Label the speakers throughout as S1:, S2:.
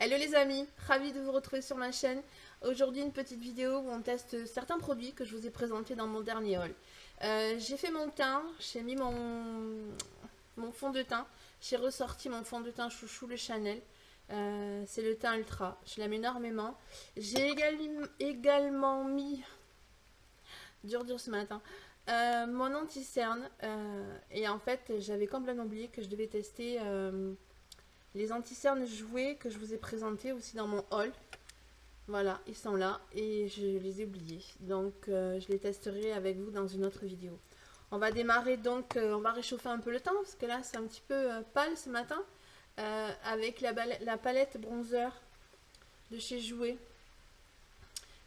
S1: Hello les amis, ravi de vous retrouver sur ma chaîne. Aujourd'hui une petite vidéo où on teste certains produits que je vous ai présentés dans mon dernier haul. J'ai fait mon teint, j'ai mis mon fond de teint, j'ai ressorti mon fond de teint chouchou le Chanel. C'est le teint ultra, je l'aime énormément. J'ai également mis, dur ce matin, mon anti-cerne. Et en fait j'avais complètement oublié que je devais tester les anti-cernes jouets que je vous ai présentés aussi dans mon haul. Voilà, ils sont là et je les ai oubliés. Donc je les testerai avec vous dans une autre vidéo. On va démarrer donc, on va réchauffer un peu le temps parce que là c'est un petit peu pâle ce matin. Avec la palette bronzer de chez Jouer.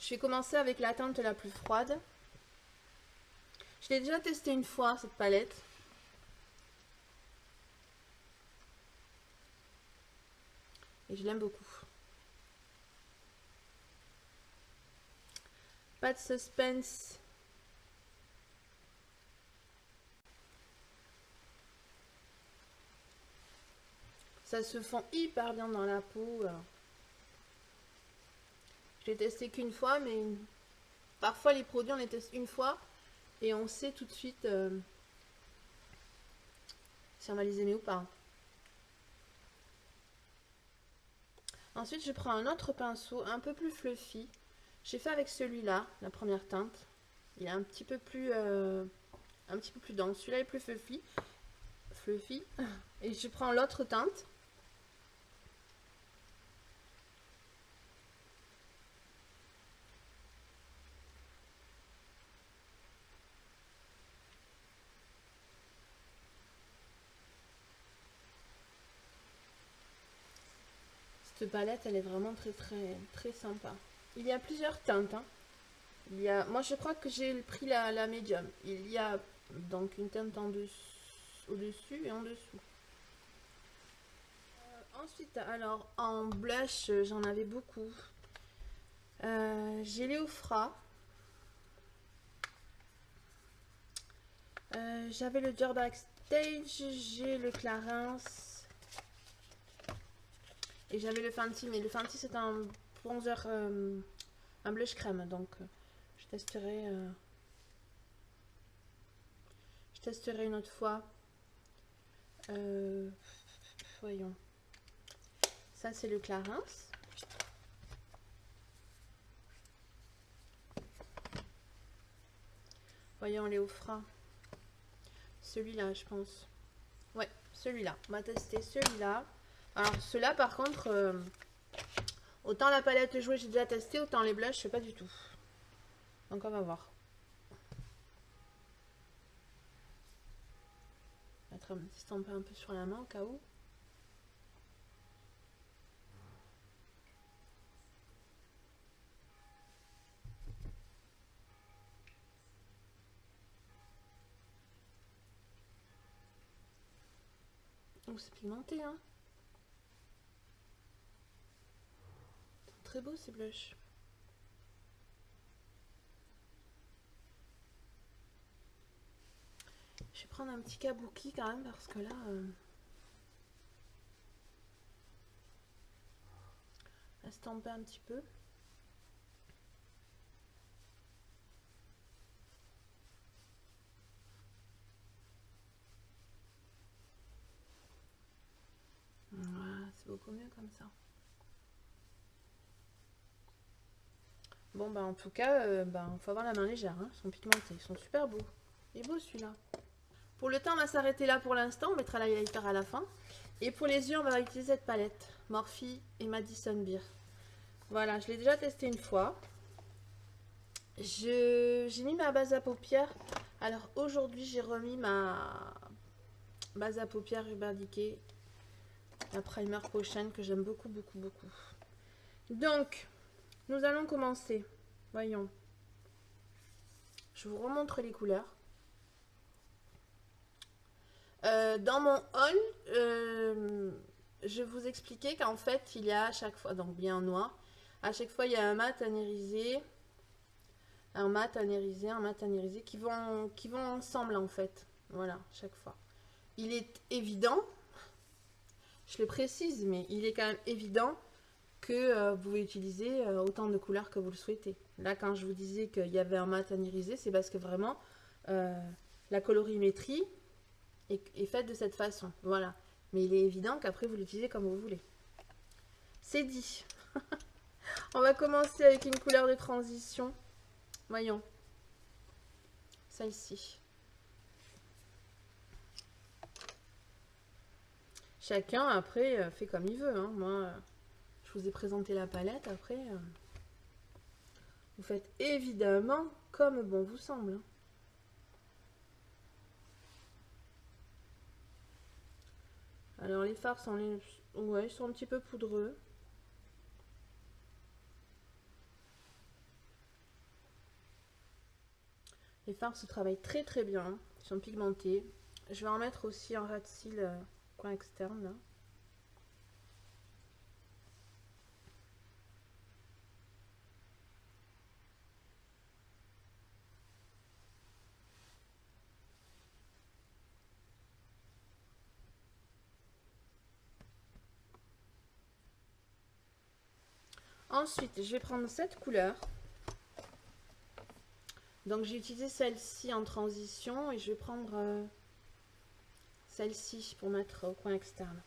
S1: Je vais commencer avec la teinte la plus froide. Je l'ai déjà testé une fois cette palette. Et je l'aime beaucoup. Pas de suspense. Ça se fond hyper bien dans la peau. Je l'ai testé qu'une fois, mais parfois les produits on les teste une fois et on sait tout de suite si on va les aimer ou pas. Ensuite je prends un autre pinceau un peu plus fluffy. J'ai fait avec celui-là, la première teinte. Il est un petit peu plus dense. Celui-là est plus fluffy. Et je prends l'autre teinte. Cette palette, elle est vraiment très sympa. Il y a plusieurs teintes. Hein. Moi, je crois que j'ai pris la médium. Il y a donc une teinte au-dessus et en dessous. Ensuite, alors en blush, j'en avais beaucoup. J'ai Léofra. J'avais le Dior Backstage, j'ai le Clarins. Et j'avais le Fenty, mais le Fenty c'est un bronzer, un blush crème, donc je testerai une autre fois. Voyons. Ça c'est le Clarins. Voyons Léofra. Celui-là je pense. Ouais, celui-là. On va tester celui-là. Alors ceux-là par contre, autant la palette jouée j'ai déjà testé, autant les blushs je sais pas du tout. Donc on va voir. Je vais mettre un petit stampé un peu sur la main au cas où. Oh, c'est pigmenté, hein. Très beau ces blushs. Je vais prendre un petit kabuki quand même parce que là... estamper un petit peu. Voilà, c'est beaucoup mieux comme ça. Bon bah en tout cas, faut avoir la main légère, hein. Ils sont pigmentés, ils sont super beaux. Il est beau celui-là. Pour le teint, on va s'arrêter là pour l'instant, on mettra l'highlighter à la fin. Et pour les yeux, on va utiliser cette palette, Morphe et Madison Beer. Voilà, je l'ai déjà testé une fois. J'ai mis ma base à paupières. Alors aujourd'hui, j'ai remis ma base à paupières Urban Decay, la primer Potion que j'aime beaucoup. Donc, nous allons commencer. Voyons. Je vous remontre les couleurs. Dans mon haul, je vous expliquais qu'en fait, il y a à chaque fois, donc bien noir, à chaque fois, il y a un mat anérisé, un mat anérisé, un mat anérisé qui vont ensemble en fait. Voilà, chaque fois. Il est évident, je le précise, mais il est quand même évident que vous pouvez utiliser autant de couleurs que vous le souhaitez. Là, quand je vous disais qu'il y avait un mat anérisé, c'est parce que vraiment, la colorimétrie est faite de cette façon. Voilà. Mais il est évident qu'après, vous l'utilisez comme vous voulez. C'est dit. On va commencer avec une couleur de transition. Voyons. Celle-ci. Chacun, après, fait comme il veut. Hein. Moi, je vous ai présenté la palette. Après, vous faites évidemment comme bon vous semble. Hein. Alors, les fards sont, ouais, ils sont un petit peu poudreux. Les fards se travaillent très très bien. Ils sont pigmentés. Je vais en mettre aussi en ras de cils coin externe. Là. Ensuite, je vais prendre cette couleur. Donc, j'ai utilisé celle-ci en transition et je vais prendre celle-ci pour mettre au coin externe.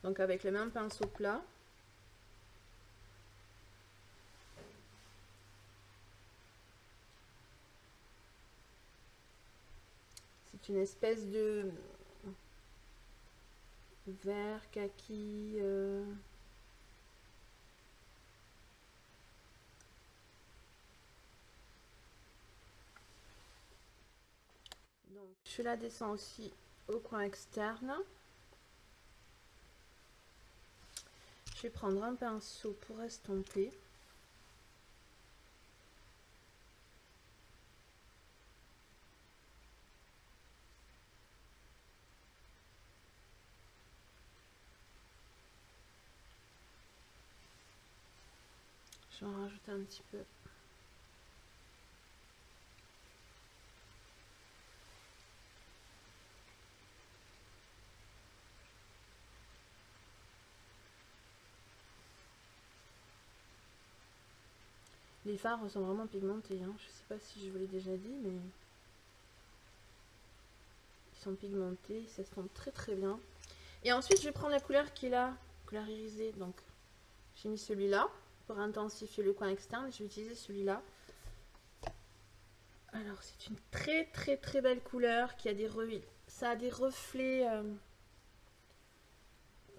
S1: Donc, avec le même pinceau plat. C'est une espèce de vert kaki. Donc, je la descends aussi au coin externe. Je vais prendre un pinceau pour estomper. Je vais en rajouter un petit peu. Les fards sont vraiment pigmentés. Hein. Je sais pas si je vous l'ai déjà dit, mais ils sont pigmentés. Ça se tombe très très bien. Et ensuite, je vais prendre la couleur qui est là, couleur irisée. Donc, j'ai mis celui-là pour intensifier le coin externe. Je vais utiliser celui-là. Alors, c'est une très très très belle couleur qui a des ça a des reflets.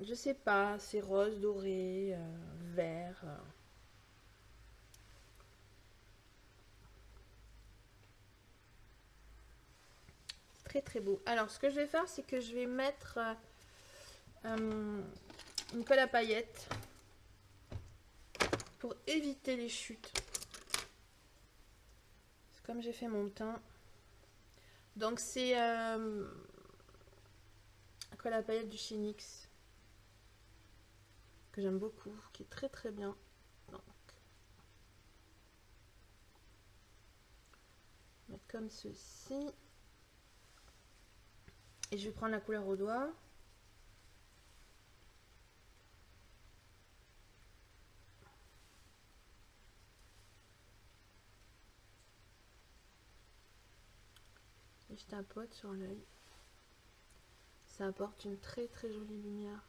S1: Je sais pas, c'est rose, doré, vert. Très très beau. Alors, ce que je vais faire, c'est que je vais mettre une colle à paillettes pour éviter les chutes. C'est comme j'ai fait mon teint. Donc, c'est la colle à paillettes du chez NYX que j'aime beaucoup, qui est très très bien. Donc, mettre comme ceci. Et je vais prendre la couleur au doigt. Et je tapote sur l'œil. Ça apporte une très très jolie lumière.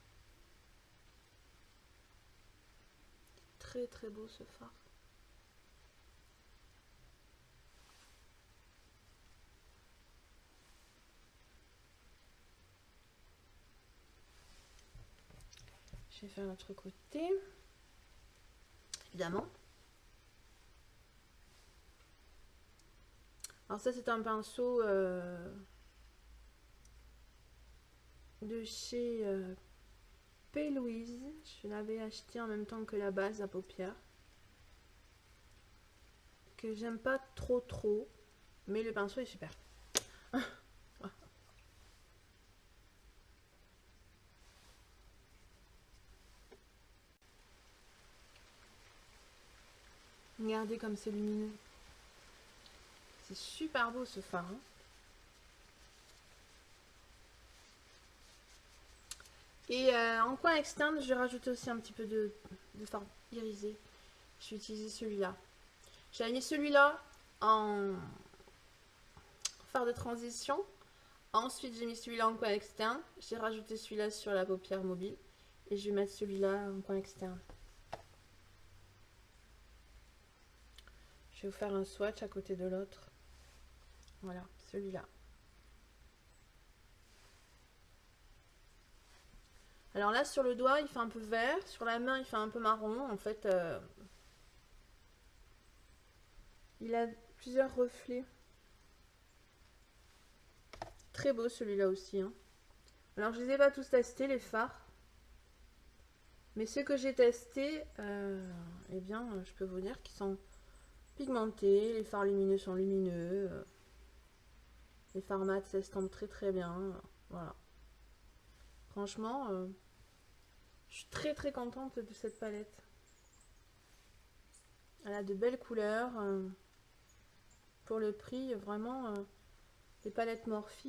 S1: Très très beau ce fard. Je vais faire l'autre côté. Évidemment. Alors ça c'est un pinceau de chez P. Louise. Je l'avais acheté en même temps que la base à paupières. Que j'aime pas trop trop. Mais le pinceau est super. Regardez comme c'est lumineux. C'est super beau ce fard. Hein. Et en coin externe, je vais rajouter aussi un petit peu de fard irisé. Je vais utiliser celui-là. J'avais mis celui-là en fard de transition. Ensuite, j'ai mis celui-là en coin externe. J'ai rajouté celui-là sur la paupière mobile. Et je vais mettre celui-là en coin externe. Je vais vous faire un swatch à côté de l'autre. Voilà, celui-là. Alors là, sur le doigt, il fait un peu vert. Sur la main, il fait un peu marron. En fait, il a plusieurs reflets. Très beau celui-là aussi. Hein. Alors, je ne les ai pas tous testés, les fards. Mais ceux que j'ai testés, eh bien, je peux vous dire qu'ils sont pigmentés. Les fards lumineux sont lumineux. Les fards mat s'estampent très très bien. Voilà. Franchement, je suis très très contente de cette palette. Elle a de belles couleurs. Pour le prix, vraiment, les palettes Morphe,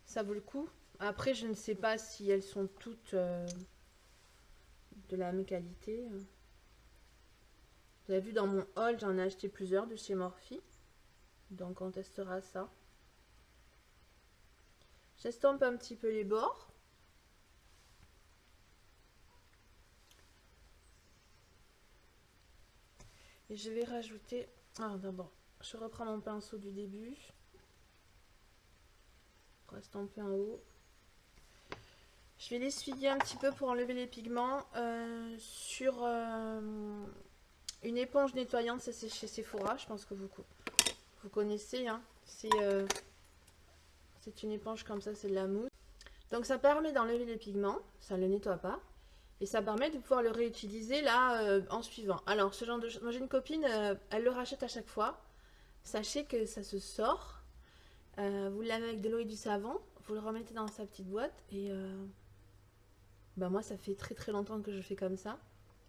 S1: ça vaut le coup. Après, je ne sais pas si elles sont toutes de la même qualité. Vous avez vu dans mon haul, j'en ai acheté plusieurs de chez Morphe. Donc on testera ça. J'estompe un petit peu les bords. Et je vais rajouter... Ah, d'abord, je reprends mon pinceau du début. Pour estomper en haut. Je vais l'essuyer un petit peu pour enlever les pigments sur une éponge nettoyante. Ça, c'est chez Sephora. Je pense que vous connaissez. Hein. C'est une éponge comme ça, c'est de la mousse. Donc ça permet d'enlever les pigments. Ça ne le nettoie pas. Et ça permet de pouvoir le réutiliser là en suivant. Alors, ce genre de... Moi, j'ai une copine, elle le rachète à chaque fois. Sachez que ça se sort. Vous le lavez avec de l'eau et du savon. Vous le remettez dans sa petite boîte. Et bah moi, ça fait très très longtemps que je fais comme ça.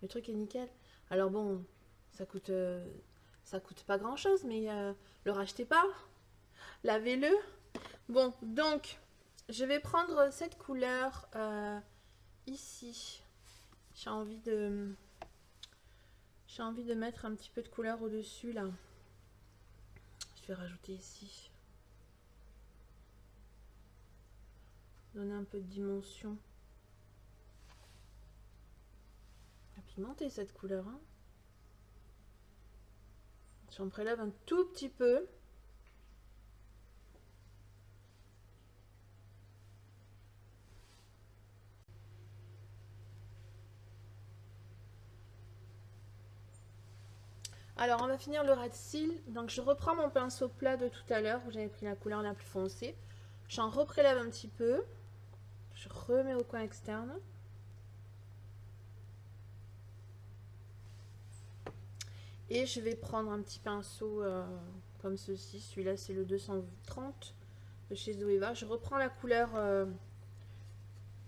S1: Le truc est nickel. Alors bon, ça coûte pas grand chose. Mais le rachetez pas. Lavez-le. Bon, donc, je vais prendre cette couleur ici. J'ai envie de mettre un petit peu de couleur au-dessus là. Je vais rajouter ici. Donner un peu de dimension. À pigmenter cette couleur. Hein. J'en prélève un tout petit peu. Alors, on va finir le ras de cils. Donc, je reprends mon pinceau plat de tout à l'heure où j'avais pris la couleur la plus foncée. J'en reprélève un petit peu. Je remets au coin externe. Et je vais prendre un petit pinceau comme ceci. Celui-là, c'est le 230 de chez Zoeva. Je reprends la couleur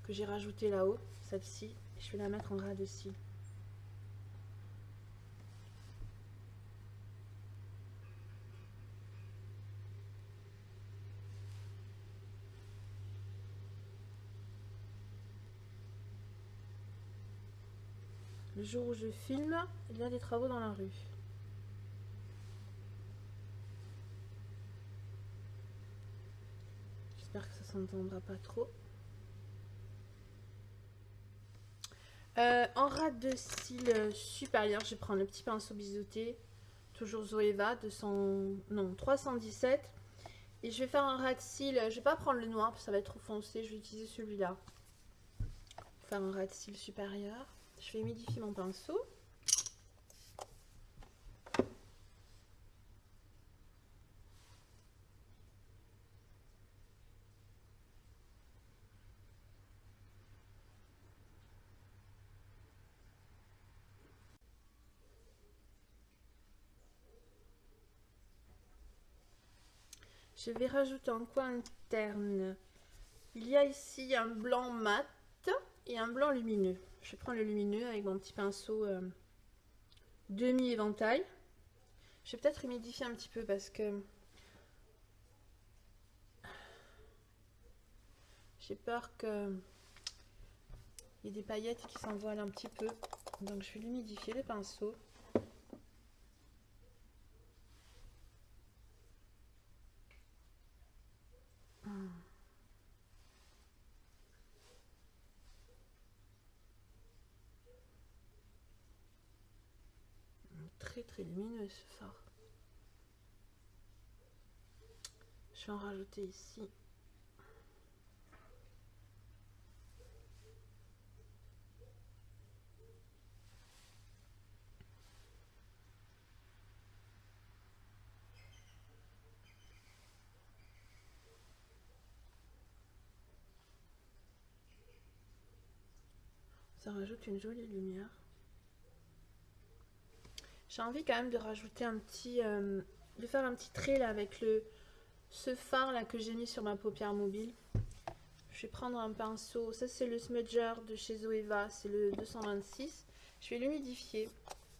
S1: que j'ai rajoutée là-haut, celle-ci. Je vais la mettre en ras de cils. Le jour où je filme, il y a des travaux dans la rue. J'espère que ça s'entendra pas trop. En ras de cils supérieur, je vais prendre le petit pinceau biseauté, toujours Zoeva, 317. Et je vais faire un ras de cils, je vais pas prendre le noir parce que ça va être trop foncé, je vais utiliser celui-là. Pour faire un ras de cils supérieur. Je vais humidifier mon pinceau. Je vais rajouter en coin interne. Il y a ici un blanc mat et un blanc lumineux. Je vais prendre le lumineux avec mon petit pinceau demi-éventail. Je vais peut-être humidifier un petit peu parce que j'ai peur que Il y a des paillettes qui s'envolent un petit peu. Donc je vais l'humidifier le pinceau. Très très lumineux ce fard. Je vais en rajouter ici. Ça rajoute une jolie lumière. J'ai envie quand même de rajouter un petit... de faire un petit trait là avec ce fard là que j'ai mis sur ma paupière mobile. Je vais prendre un pinceau. Ça c'est le smudger de chez Zoeva. C'est le 226. Je vais l'humidifier.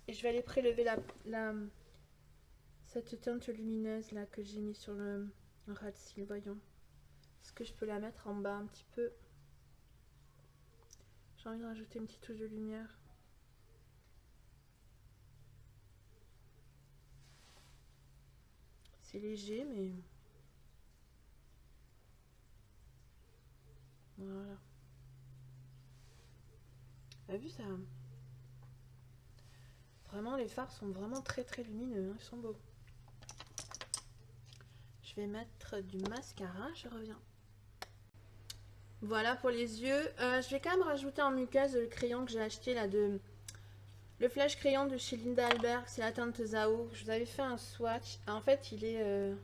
S1: Et je vais aller prélever cette teinte lumineuse là que j'ai mis sur le ras de cils. Voyons. Est-ce que je peux la mettre en bas un petit peu? J'ai envie de rajouter une petite touche de lumière. C'est léger, mais... Voilà. T'as vu ça? Vraiment, les fards sont vraiment très très lumineux. Hein, ils sont beaux. Je vais mettre du mascara. Je reviens. Voilà pour les yeux. Je vais quand même rajouter en muqueuse le crayon que j'ai acheté là de... Le flash crayon de chez Linda Albert. C'est la teinte Zao. Je vous avais fait un swatch. En fait, il est...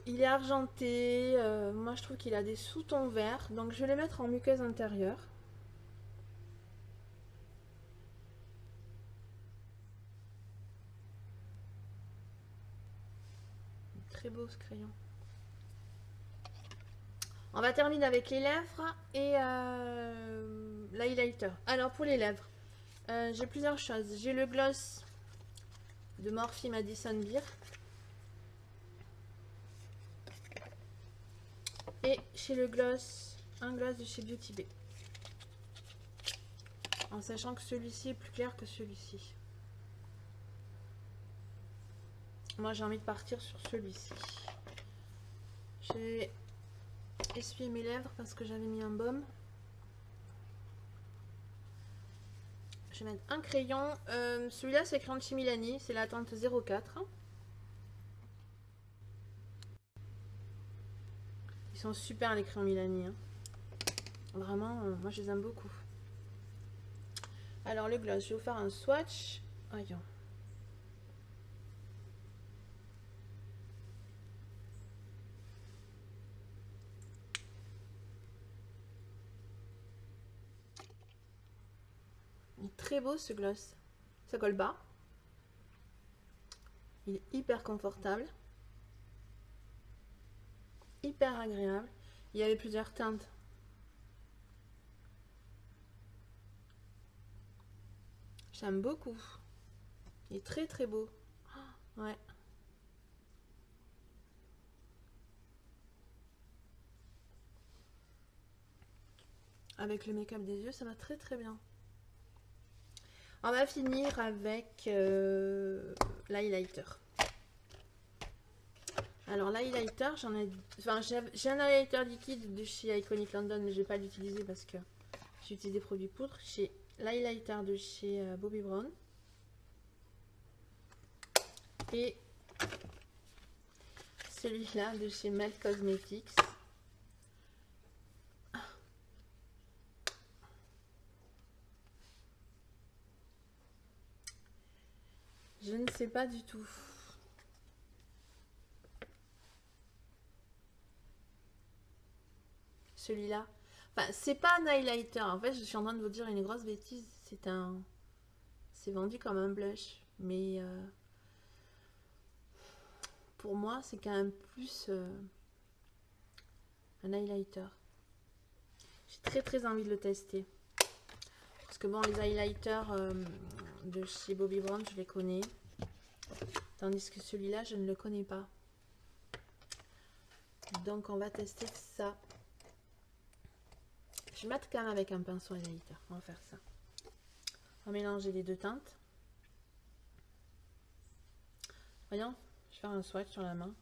S1: Il est argenté, moi je trouve qu'il a des sous-tons verts, donc je vais les mettre en muqueuse intérieure. Très beau ce crayon. On va terminer avec les lèvres et l'highlighter. Alors pour les lèvres, j'ai plusieurs choses. J'ai le gloss de Morphe Madison Beer. Et chez le gloss, un gloss de chez Beauty Bay. En sachant que celui-ci est plus clair que celui-ci. Moi j'ai envie de partir sur celui-ci. J'ai essuyé mes lèvres parce que j'avais mis un baume. Je vais mettre un crayon. Celui-là c'est crayon de chez Milani, c'est la teinte 04. Ils sont super les crayons Milani. Hein. Vraiment, moi je les aime beaucoup. Alors le gloss, je vais vous faire un swatch. Voyons. Il est très beau ce gloss. Ça colle bas. Il est hyper confortable. Hyper agréable. Il y avait plusieurs teintes. J'aime beaucoup. Il est très très beau. Oh, ouais. Avec le make-up des yeux, ça va très très bien. On va finir avec l'highlighter. Alors l'highlighter, j'en ai... Enfin, j'ai un highlighter liquide de chez Iconic London, mais je ne vais pas l'utiliser parce que j'utilise des produits poudre. J'ai l'highlighter de chez Bobbi Brown. Et celui-là de chez Melt Cosmetics. Je ne sais pas du tout. Celui-là. Enfin, c'est pas un highlighter. En fait, je suis en train de vous dire une grosse bêtise. C'est vendu comme un blush. Mais pour moi, c'est quand même plus un highlighter. J'ai très très envie de le tester. Parce que bon, les highlighters de chez Bobbi Brown, je les connais. Tandis que celui-là, je ne le connais pas. Donc, on va tester ça. Tu mates quand même avec un pinceau highlighter. On va faire ça. On va mélanger les deux teintes. Voyons, je vais faire un swatch sur la main.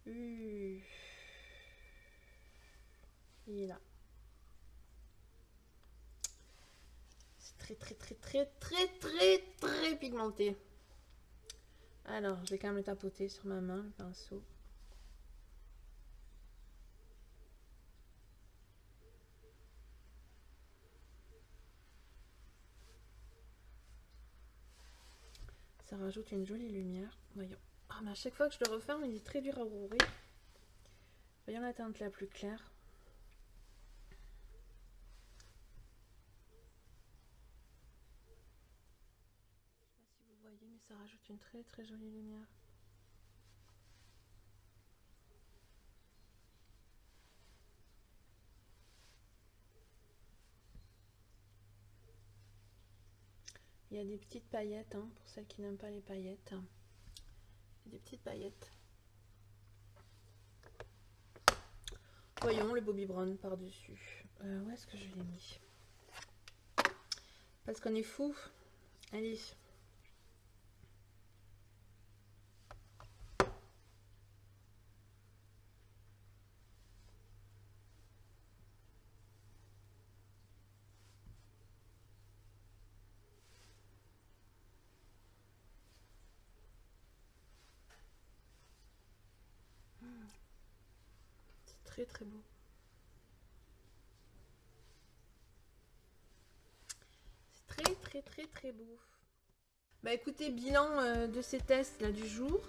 S1: Il est là. C'est très pigmenté. Alors, je vais quand même le tapoter sur ma main, le pinceau. Ça rajoute une jolie lumière. Voyons. Ah, mais à chaque fois que je le referme, il est très dur à rouvrir. Voyons la teinte la plus claire. Je ne sais pas si vous voyez, mais ça rajoute une très jolie lumière. Il y a des petites paillettes, hein, pour celles qui n'aiment pas les paillettes. Il y a des petites paillettes. Voyons le Bobbi Brown par-dessus. Où est-ce que je l'ai mis? Parce qu'on est fou. Allez. C'est très beau. C'est très beau. Bah écoutez, bilan de ces tests là du jour.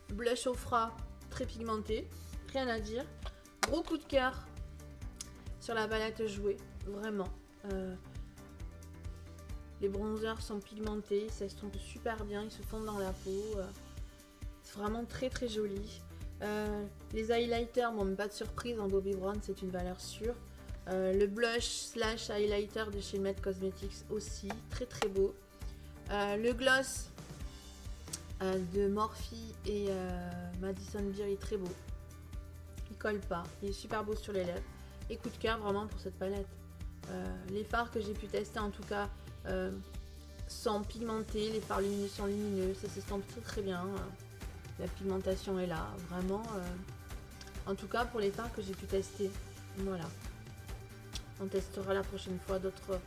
S1: Blush au froid, très pigmenté, rien à dire. Gros coup de cœur sur la palette jouée, vraiment. Les bronzers sont pigmentés, ils s'estompent super bien, ils se fondent dans la peau. C'est vraiment très joli. Les highlighters, bon, mais pas de surprise, en Bobbi Brown, c'est une valeur sûre. Le blush slash highlighter de chez Met Cosmetics aussi, très beau. Le gloss de Morphe et Madison Beer est très beau. Il colle pas, il est super beau sur les lèvres. Et coup de cœur vraiment pour cette palette. Les fards que j'ai pu tester en tout cas sont pigmentés, les fards lumineux sont lumineux, ça s'estompe très bien. La pigmentation est là, vraiment. En tout cas pour les fards que j'ai pu tester. Voilà. On testera la prochaine fois d'autres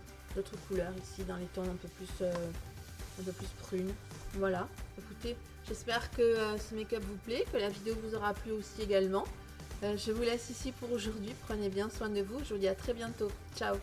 S1: couleurs ici dans les tons un peu plus prunes. Voilà. Écoutez, j'espère que ce make-up vous plaît, que la vidéo vous aura plu aussi également. Je vous laisse ici pour aujourd'hui. Prenez bien soin de vous. Je vous dis à très bientôt. Ciao.